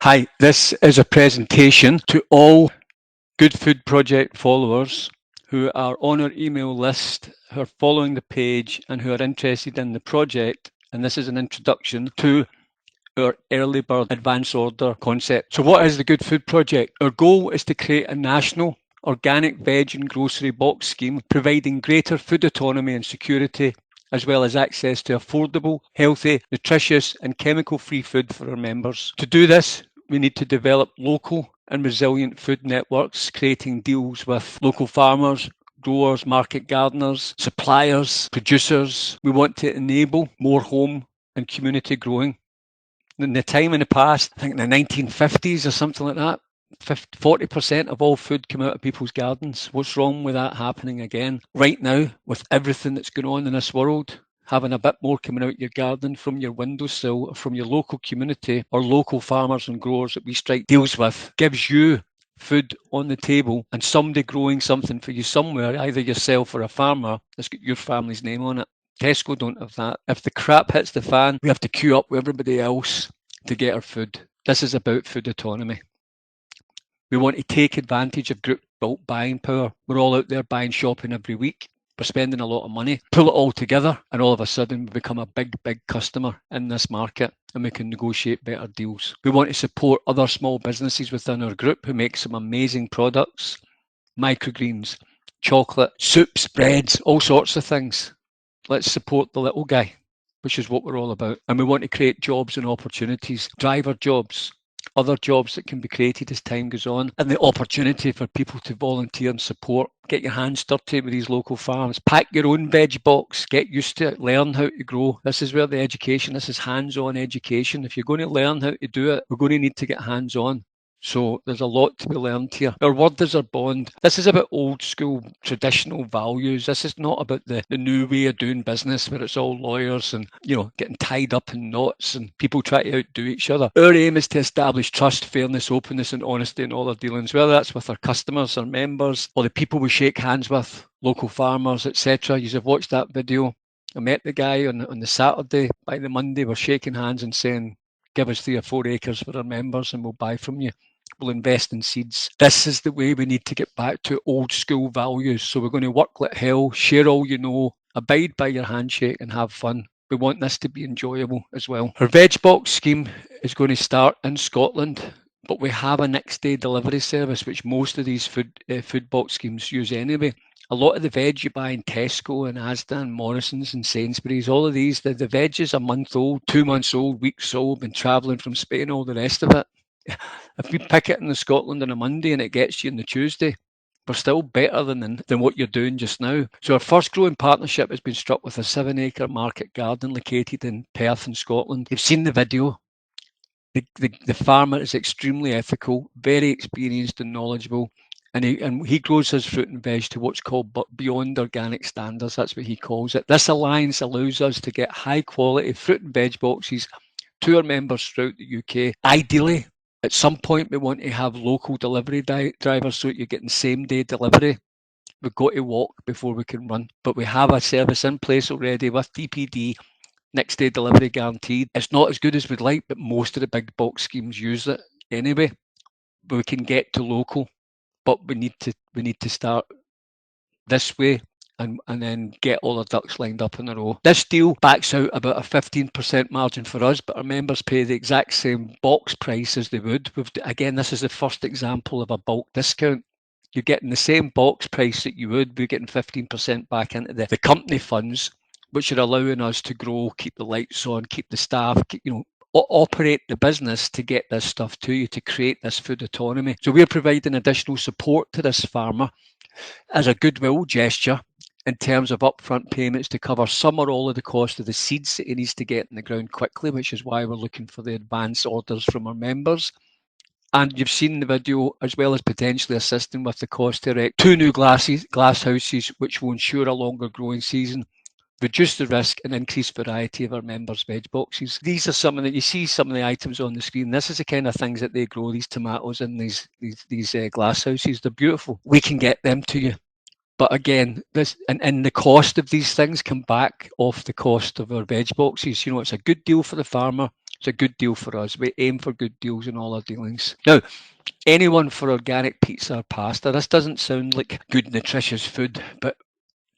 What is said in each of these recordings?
Hi, this is a presentation to all Good Food Project followers who are on our email list, who are following the page and who are interested in the project. And this is an introduction to our early bird advance order concept. So what is the Good Food Project? Our goal is to create a national organic veg and grocery box scheme providing greater food autonomy and security, as well as access to affordable, healthy, nutritious and chemical-free food for our members. To do this, we need to develop local and resilient food networks, creating deals with local farmers, growers, market gardeners, suppliers, producers. We want to enable more home and community growing. In the time in the past, I think in the 1950s or something like that, 40% of all food come out of people's gardens. What's wrong with that happening again? Right now, with everything that's going on in this world, having a bit more coming out your garden from your windowsill or from your local community or local farmers and growers that we strike deals with gives you food on the table and somebody growing something for you somewhere, either yourself or a farmer that's got your family's name on it. Tesco don't have that. If the crap hits the fan, we have to queue up with everybody else to get our food. This is about food autonomy. We want to take advantage of group bulk buying power. We're all out there buying shopping every week. We're spending a lot of money. Pull it all together, and all of a sudden we become a big customer in this market, and we can negotiate better deals. We want to support other small businesses within our group who make some amazing products, microgreens, chocolate, soups, breads, all sorts of things. Let's support the little guy, which is what we're all about. And we want to create jobs and opportunities, driver jobs, other jobs that can be created as time goes on, and the opportunity for people to volunteer and support. Get your hands dirty with these local farms. Pack your own veg box. Get used to it. Learn how to grow. This is where the education, this is hands-on education. If you're going to learn how to do it, we're going to need to get hands-on. So there's a lot to be learned here. Our word is our bond. This is about old school traditional values. This is not about the new way of doing business where it's all lawyers and, getting tied up in knots and people try to outdo each other. Our aim is to establish trust, fairness, openness and honesty in all our dealings, whether that's with our customers, our members, or the people we shake hands with, local farmers, etc. You have watched that video. I met the guy on the Saturday. By the Monday, we're shaking hands and saying, give us 3 or 4 acres for our members and we'll buy from you. We'll invest in seeds. This is the way we need to get back to old school values. So we're going to work like hell, share all you know, abide by your handshake and have fun. We want this to be enjoyable as well. Our veg box scheme is going to start in Scotland, but we have a next day delivery service, which most of these food box schemes use anyway. A lot of the veg you buy in Tesco and Asda and Morrison's and Sainsbury's, all of these, the veg is a month old, 2 months old, weeks old, been travelling from Spain, all the rest of it. If we pick it in Scotland on a Monday and it gets you on the Tuesday, we're still better than what you're doing just now. So our first growing partnership has been struck with a 7-acre market garden located in Perth in Scotland. You've seen the video. The farmer is extremely ethical, very experienced and knowledgeable, and he grows his fruit and veg to what's called beyond organic standards. That's what he calls it. This alliance allows us to get high quality fruit and veg boxes to our members throughout the UK. Ideally, at some point, we want to have local delivery drivers so that you're getting same-day delivery. We've got to walk before we can run, but we have a service in place already with DPD, next day delivery guaranteed. It's not as good as we'd like, but most of the big box schemes use it anyway. We can get to local, but we need to start this way and then get all our ducks lined up in a row. This deal backs out about a 15% margin for us, but our members pay the exact same box price as they would. Again, this is the first example of a bulk discount. You're getting the same box price that you would. We're getting 15% back into the company funds, which are allowing us to grow, keep the lights on, keep the staff, operate the business to get this stuff to you, to create this food autonomy. So we're providing additional support to this farmer as a goodwill gesture in terms of upfront payments to cover some or all of the cost of the seeds that he needs to get in the ground quickly, which is why we're looking for the advance orders from our members. And you've seen the video, as well as potentially assisting with the cost to erect 2 new glass houses, which will ensure a longer growing season, reduce the risk and increase variety of our members' veg boxes. These are some of the, you see some of the items on the screen. This is the kind of things that they grow, these tomatoes in these glass houses. They're beautiful. We can get them to you. But again, this and the cost of these things come back off the cost of our veg boxes. It's a good deal for the farmer. It's a good deal for us. We aim for good deals in all our dealings. Now, anyone for organic pizza or pasta, this doesn't sound like good, nutritious food, but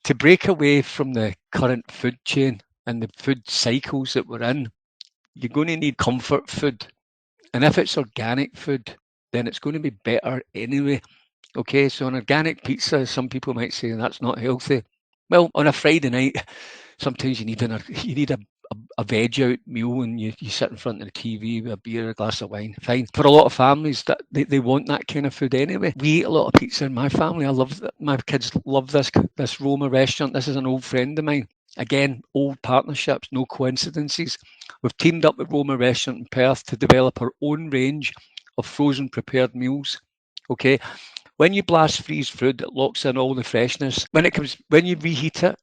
to break away from the current food chain and the food cycles that we're in, you're going to need comfort food. And if it's organic food, then it's going to be better anyway. Okay, so an organic pizza, some people might say that's not healthy. Well, on a Friday night, sometimes you need a veg out meal and you sit in front of the TV with a beer, a glass of wine. Fine. For a lot of families, that they want that kind of food anyway. We eat a lot of pizza in my family. I love that. My kids love this Roma restaurant. This is an old friend of mine. Again, old partnerships, no coincidences. We've teamed up with Roma Restaurant in Perth to develop our own range of frozen prepared meals. Okay, when you blast freeze food, it locks in all the freshness. When you reheat it,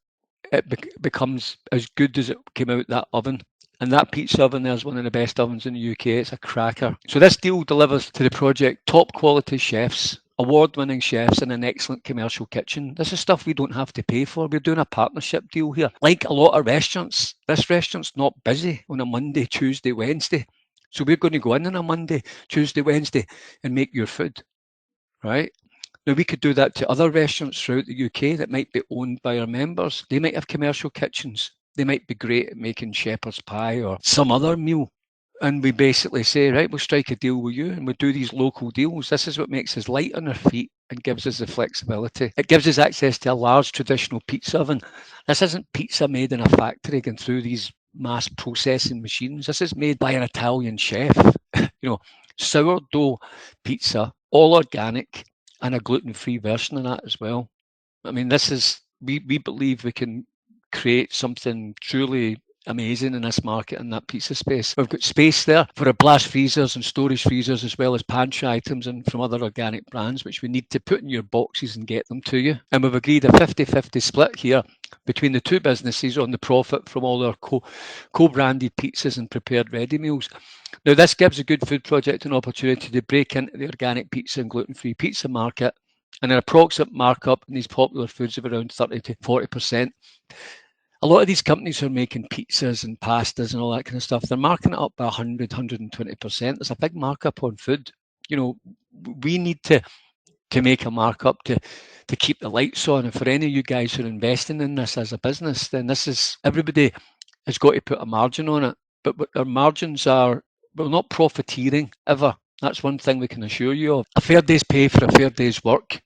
it becomes as good as it came out that oven. And that pizza oven there is one of the best ovens in the UK. It's a cracker. So this deal delivers to the project top quality chefs, award-winning chefs, and an excellent commercial kitchen. This is stuff we don't have to pay for. We're doing a partnership deal here. Like a lot of restaurants, this restaurant's not busy on a Monday, Tuesday, Wednesday. So we're going to go in on a Monday, Tuesday, Wednesday and make your food, right? Now, we could do that to other restaurants throughout the UK that might be owned by our members. They might have commercial kitchens. They might be great at making shepherd's pie or some other meal. And we basically say, right, we'll strike a deal with you and we'll do these local deals. This is what makes us light on our feet and gives us the flexibility. It gives us access to a large traditional pizza oven. This isn't pizza made in a factory going through these mass processing machines. This is made by an Italian chef. Sourdough pizza, all organic, and a gluten-free version of that as well. I mean, we believe we can create something truly amazing in this market, in that pizza space. We've got space there for our blast freezers and storage freezers, as well as pantry items and from other organic brands, which we need to put in your boxes and get them to you. And we've agreed a 50-50 split here between the two businesses on the profit from all our co-branded pizzas and prepared ready meals. Now, this gives a good food project an opportunity to break into the organic pizza and gluten-free pizza market, and an approximate markup in these popular foods of around 30 to 40%. A lot of these companies who are making pizzas and pastas and all that kind of stuff, they're marking it up by 100, 120%. There's a big markup on food. We need to make a markup to keep the lights on. And for any of you guys who are investing in this as a business, then everybody has got to put a margin on it. But our margins we're not profiteering ever. That's one thing we can assure you of. A fair day's pay for a fair day's work.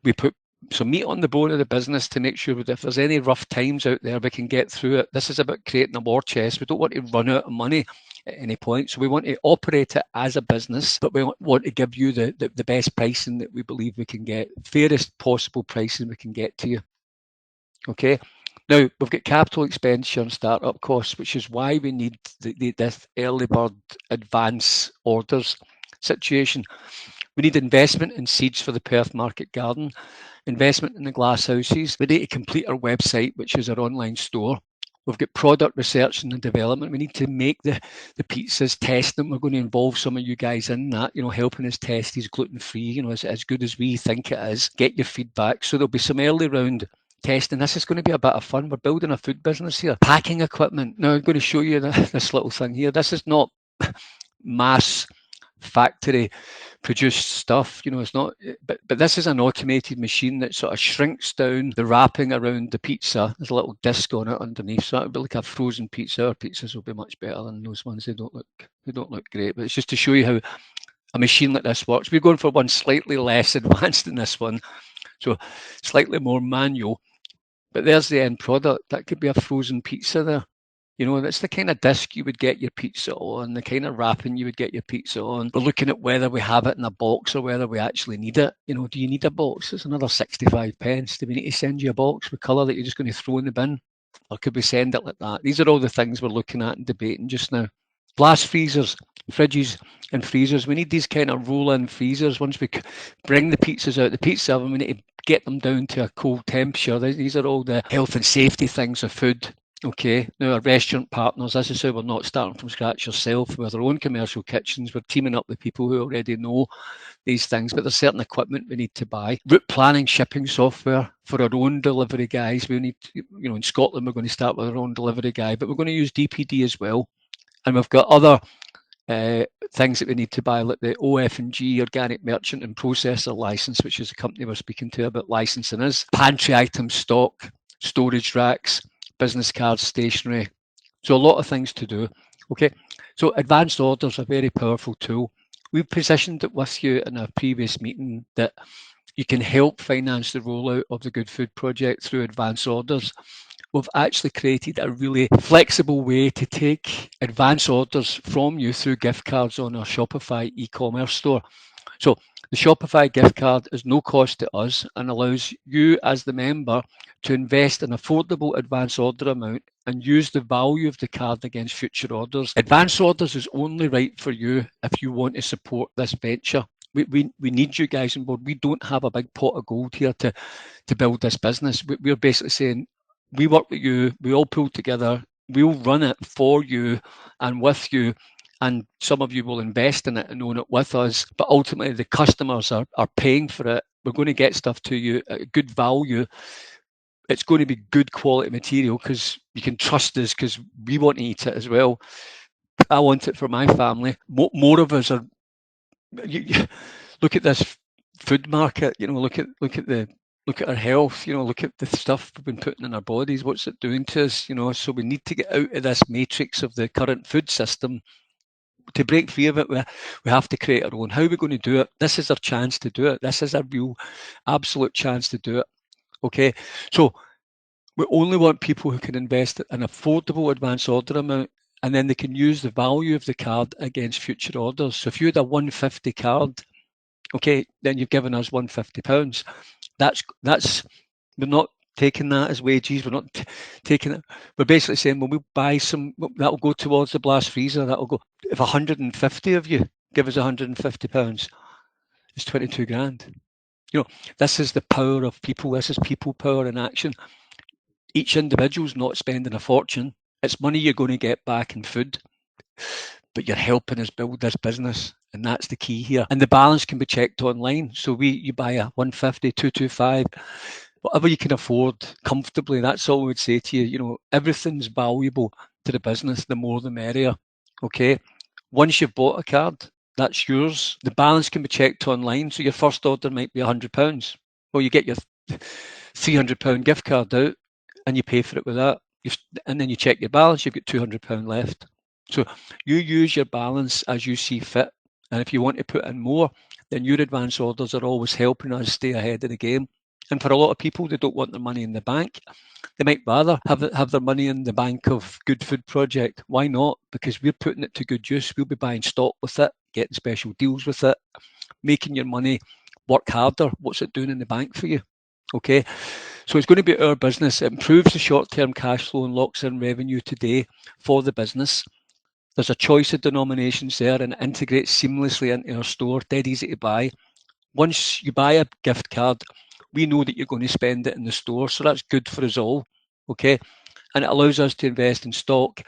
We put some meat on the bone of the business to make sure that if there's any rough times out there, we can get through it. This is about creating a war chest. We don't want to run out of money at any point. So we want to operate it as a business, but we want to give you the best pricing that we believe we can get, fairest possible pricing we can get to you. Okay. Now, we've got capital expenditure and startup costs, which is why we need this early bird advance orders situation. We need investment in seeds for the Perth Market Garden, investment in the glass houses. We need to complete our website, which is our online store. We've got product research and development. We need to make the pizzas, test them. We're going to involve some of you guys in that, helping us test these gluten-free, as good as we think it is. Get your feedback. So there'll be some early round testing. This is going to be a bit of fun. We're building a food business here. Packing equipment. Now I'm going to show you this little thing here. This is not mass factory produced stuff, it's not, but this is an automated machine that sort of shrinks down the wrapping around the pizza. There's a little disc on it underneath, so it'll be like a frozen pizza. Our pizzas will be much better than those ones. They don't look great, but it's just to show you how a machine like this works. We're going for one slightly less advanced than this one, so slightly more manual, but there's the end product. That could be a frozen pizza there. That's the kind of disc you would get your pizza on, the kind of wrapping you would get your pizza on. We're looking at whether we have it in a box or whether we actually need it. Do you need a box? It's another 65 pence. Do we need to send you a box with colour that you're just going to throw in the bin? Or could we send it like that? These are all the things we're looking at and debating just now. Blast freezers, fridges and freezers. We need these kind of roll-in freezers. Once we bring the pizzas out the pizza oven, we need to get them down to a cold temperature. These are all the health and safety things of food. Okay, now our restaurant partners, this is how we're not starting from scratch ourselves with our own commercial kitchens. We're teaming up with people who already know these things, but there's certain equipment we need to buy. Route planning, shipping software for our own delivery guys. We need to, in Scotland, we're going to start with our own delivery guy, but we're going to use DPD as well. And we've got other things that we need to buy, like the OF&G Organic Merchant and Processor license, which is the company we're speaking to about licensing us. Pantry item stock, storage racks, business cards, stationery. So a lot of things to do. Okay, so advanced orders are a very powerful tool. We've positioned it with you in a previous meeting that you can help finance the rollout of the Good Food Project through advance orders. We've actually created a really flexible way to take advance orders from you through gift cards on our Shopify e-commerce store. So the Shopify gift card is no cost to us and allows you as the member to invest an affordable advance order amount and use the value of the card against future orders. Advance orders is only right for you if you want to support this venture. We need you guys on board. We don't have a big pot of gold here to build this business. We're basically saying, we work with you, we all pull together, we'll run it for you and with you, and some of you will invest in it and own it with us, but ultimately the customers are paying for it. We're going to get stuff to you at a good value. It's going to be good quality material because you can trust us, because we want to eat it as well. I want it for my family. More of us are. Look at this food market. Look at our health. Look at the stuff we've been putting in our bodies. What's it doing to us? So we need to get out of this matrix of the current food system. To break free of it, we have to create our own. How are we going to do it? This is our chance to do it. This is our real, absolute chance to do it. Okay, so we only want people who can invest an affordable advance order amount, and then they can use the value of the card against future orders. So if you had a 150 card, okay, then you've given us £150. We're not taking that as wages. We're not taking it. We're basically saying, well, we'll buy some, that'll go towards the blast freezer. That'll go. If 150 of you give us £150, it's 22 grand. This is the power of people. This is people power in action. Each individual's not spending a fortune. It's money you're going to get back in food, but you're helping us build this business, and that's the key here. And the balance can be checked online. So you buy a 150, 225, whatever you can afford comfortably. That's all I would say to you. Everything's valuable to the business. The more the merrier. Okay. Once you've bought a card, that's yours. The balance can be checked online. So your first order might be £100. Well, you get your £300 gift card out and you pay for it with that. And then you check your balance, you've got £200 left. So you use your balance as you see fit. And if you want to put in more, then your advance orders are always helping us stay ahead of the game. And for a lot of people, they don't want their money in the bank. They might rather have their money in the bank of Good Food Project. Why not? Because we're putting it to good use. We'll be buying stock with it, getting special deals with it, making your money work harder. What's it doing in the bank for you? Okay, so it's going to be our business. It improves the short-term cash flow and locks in revenue today for the business. There's a choice of denominations there, and it integrates seamlessly into our store, dead easy to buy. Once you buy a gift card, we know that you're going to spend it in the store, so that's good for us all. Okay, and it allows us to invest in stock,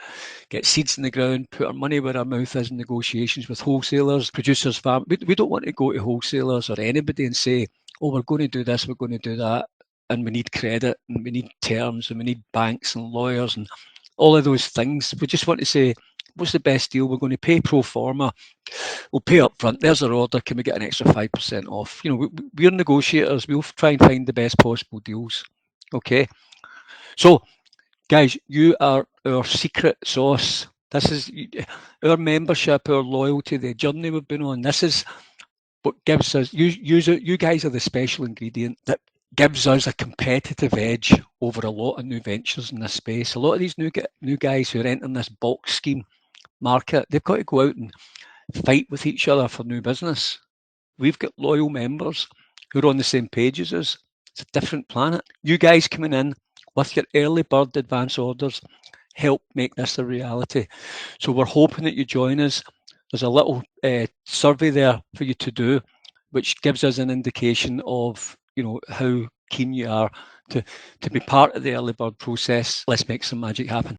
get seeds in the ground, put our money where our mouth is in negotiations with wholesalers, producers, we don't want to go to wholesalers or anybody and say, oh, we're going to do this, we're going to do that, and we need credit, and we need terms, and we need banks and lawyers and all of those things. We just want to say, what's the best deal? We're going to pay pro forma. We'll pay up front. There's our order. Can we get an extra 5% off? We're negotiators. We'll try and find the best possible deals. Okay. So, guys, you are our secret sauce. This is our membership, our loyalty, the journey we've been on. This is what gives us, you guys are the special ingredient that gives us a competitive edge over a lot of new ventures in this space. A lot of these new guys who are entering this box scheme market, they've got to go out and fight with each other for new business. We've got loyal members who are on the same page as us. It's a different planet. You guys coming in with your early bird advance orders help make this a reality. So we're hoping that you join us. There's a little survey there for you to do, which gives us an indication of how keen you are to be part of the early bird process. Let's make some magic happen.